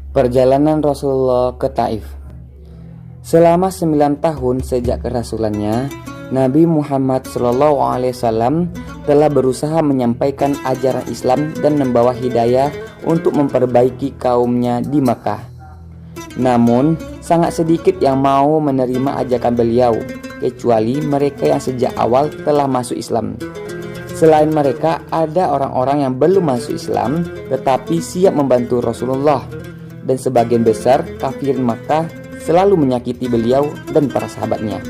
Perjalanan Rasulullah ke Taif. Selama 9 tahun sejak kerasulannya, Nabi Muhammad SAW telah berusaha menyampaikan ajaran Islam dan membawa hidayah untuk memperbaiki kaumnya di Makkah. Namun, sangat sedikit yang mau menerima ajakan beliau, kecuali mereka yang sejak awal telah masuk Islam. Selain mereka, ada orang-orang yang belum masuk Islam tetapi siap membantu Rasulullah, dan sebagian besar kafirin Makkah selalu menyakiti beliau dan para sahabatnya.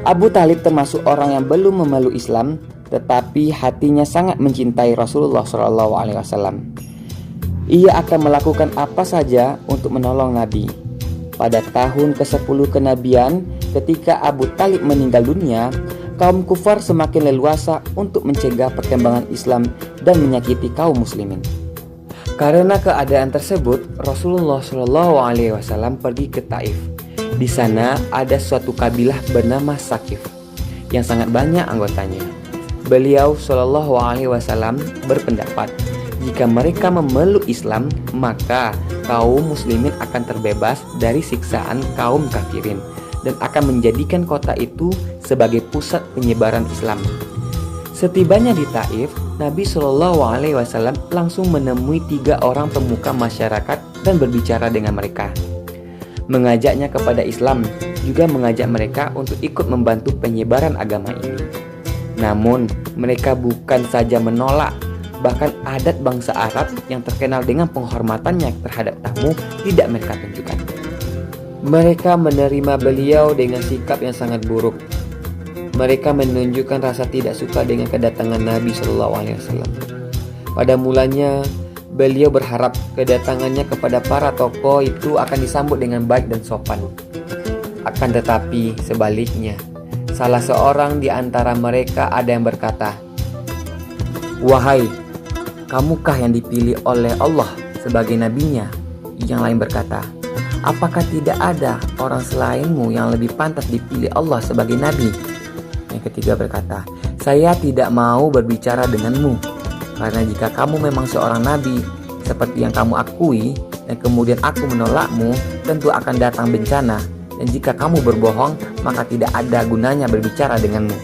Abu Thalib termasuk orang yang belum memeluk Islam, tetapi hatinya sangat mencintai Rasulullah SAW. Ia akan melakukan apa saja untuk menolong Nabi. Pada tahun ke-10 kenabian, ketika Abu Thalib meninggal dunia, kaum kufar semakin leluasa untuk mencegah perkembangan Islam dan menyakiti kaum muslimin. Karena keadaan tersebut, Rasulullah SAW pergi ke Taif. Di sana ada suatu kabilah bernama Saqif yang sangat banyak anggotanya. Beliau SAW berpendapat jika mereka memeluk Islam, maka kaum muslimin akan terbebas dari siksaan kaum kafirin dan akan menjadikan kota itu sebagai pusat penyebaran Islam. Setibanya di Taif, Nabi SAW langsung menemui 3 orang pemuka masyarakat dan berbicara dengan mereka, mengajaknya kepada Islam, juga mengajak mereka untuk ikut membantu penyebaran agama ini. Namun, mereka bukan saja menolak, bahkan adat bangsa Arab yang terkenal dengan penghormatannya terhadap tamu tidak mereka tunjukkan. Mereka menerima beliau dengan sikap yang sangat buruk. Mereka menunjukkan rasa tidak suka dengan kedatangan Nabi SAW. Pada mulanya, beliau berharap kedatangannya kepada para tokoh itu akan disambut dengan baik dan sopan. Akan tetapi sebaliknya, salah seorang di antara mereka ada yang berkata, "Wahai, kamukah yang dipilih oleh Allah sebagai nabinya?" Yang lain berkata, "Apakah tidak ada orang selainmu yang lebih pantas dipilih Allah sebagai nabi?" Yang ketiga berkata, "Saya tidak mau berbicara denganmu, karena jika kamu memang seorang nabi seperti yang kamu akui, dan kemudian aku menolakmu, tentu akan datang bencana, dan jika kamu berbohong, maka tidak ada gunanya berbicara denganmu."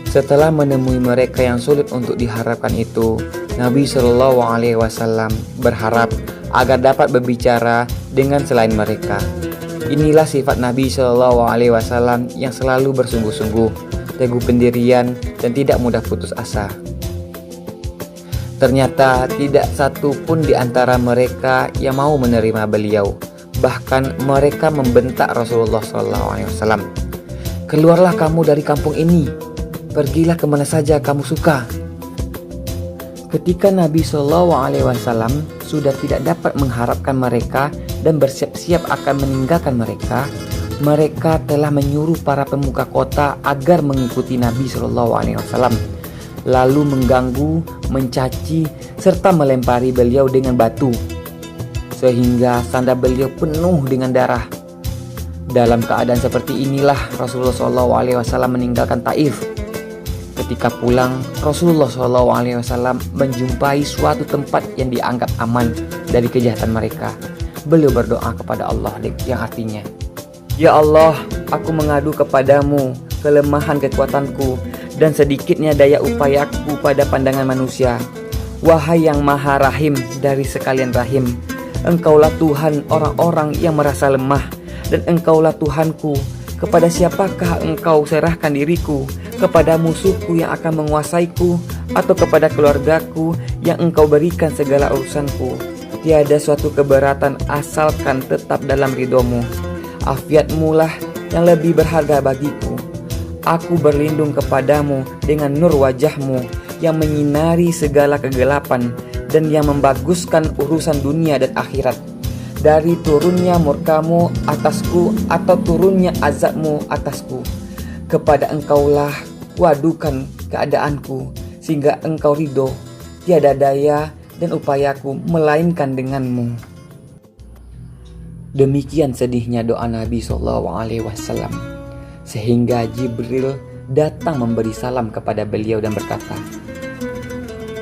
Setelah menemui mereka yang sulit untuk diharapkan itu, Nabi SAW berharap agar dapat berbicara dengan selain mereka. Inilah sifat Nabi SAW yang selalu bersungguh-sungguh, teguh pendirian, dan tidak mudah putus asa. Ternyata tidak satu pun di antara mereka yang mau menerima beliau. Bahkan mereka membentak Rasulullah SAW. "Keluarlah kamu dari kampung ini, pergilah kemana saja kamu suka." Ketika Nabi SAW sudah tidak dapat mengharapkan mereka dan bersiap-siap akan meninggalkan mereka, mereka telah menyuruh para pemuka kota agar mengikuti Nabi SAW, lalu mengganggu, mencaci, serta melempari beliau dengan batu, sehingga sandal beliau penuh dengan darah. Dalam keadaan seperti inilah Rasulullah SAW meninggalkan Taif. Ketika pulang, Rasulullah SAW menjumpai suatu tempat yang dianggap aman dari kejahatan mereka. Beliau berdoa kepada Allah yang artinya, "Ya Allah, aku mengadu kepadamu kelemahan kekuatanku dan sedikitnya daya upayaku pada pandangan manusia. Wahai yang maha rahim dari sekalian rahim, Engkaulah Tuhan orang-orang yang merasa lemah, dan Engkaulah Tuhanku. Kepada siapakah Engkau serahkan diriku? Kepada musuhku yang akan menguasaiku, atau kepada keluargaku yang Engkau berikan segala urusanku? Tiada suatu keberatan asalkan tetap dalam ridhomu. Afiatmu lah yang lebih berharga bagiku. Aku berlindung kepadamu dengan nur wajahmu yang menyinari segala kegelapan dan yang membaguskan urusan dunia dan akhirat, dari turunnya murkamu atasku atau turunnya azabmu atasku. Kepada Engkaulah kuadukan keadaanku, sehingga Engkau ridho. Tiada daya dan upayaku melainkan denganmu." Demikian sedihnya doa Nabi SAW, sehingga Jibril datang memberi salam kepada beliau dan berkata,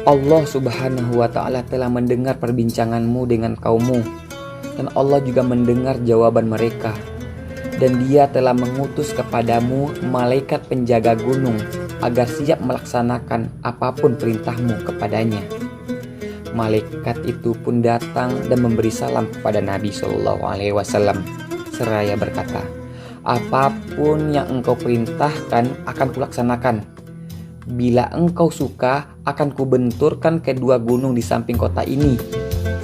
Allah Subhanahu wa Ta'ala telah mendengar perbincanganmu dengan kaummu, dan Allah juga mendengar jawaban mereka. Dan Dia telah mengutus kepadamu malaikat penjaga gunung agar siap melaksanakan apapun perintahmu kepadanya. Malaikat itu pun datang dan memberi salam kepada Nabi Shallallahu Alaihi Wasallam seraya berkata, apapun yang engkau perintahkan akan kulaksanakan. Bila engkau suka, akan kubenturkan kedua gunung di samping kota ini,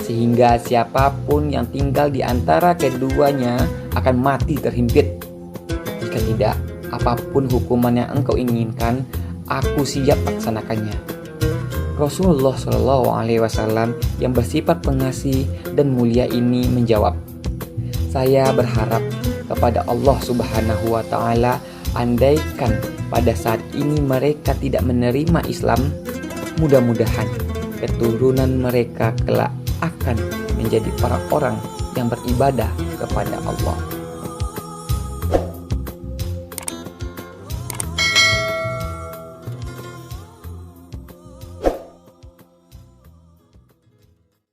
sehingga siapapun yang tinggal di antara keduanya akan mati terhimpit. Jika tidak, apapun hukuman yang engkau inginkan, aku siap laksanakannya. Rasulullah Shallallahu Alaihi Wasallam yang bersifat pengasih dan mulia ini menjawab, saya berharap kepada Allah Subhanahu wa Ta'ala, andaikan pada saat ini mereka tidak menerima Islam, mudah-mudahan keturunan mereka kelak akan menjadi para orang yang beribadah kepada Allah.